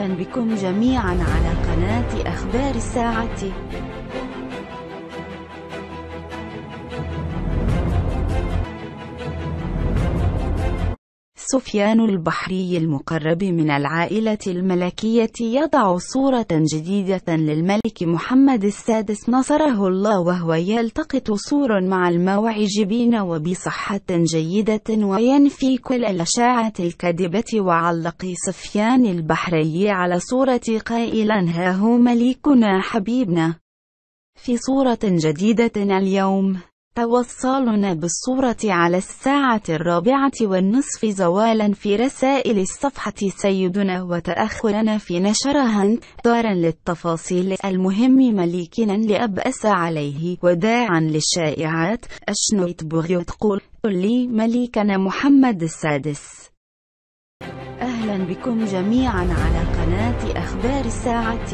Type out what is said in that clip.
أهلا بكم جميعا على قناة أخبار الساعة. سفيان البحري المقرب من العائلة الملكية يضع صورة جديدة للملك محمد السادس نصره الله، وهو يلتقط صور مع المعجبين وبصحة جيدة وينفي كل الأشاعة الكاذبة. وعلق سفيان البحري على صورة قائلا: ها هو ملكنا حبيبنا في صورة جديدة اليوم. توصلنا بالصورة على 4:40 زوالا في رسائل الصفحة سيدنا، وتأخرنا في نشرها انتظارا للتفاصيل المهم مليكنا لأبأس عليه وداعا للشائعات. أشنويت بوغيو تقول لي مليكنا محمد السادس. أهلا بكم جميعا على قناة أخبار الساعة.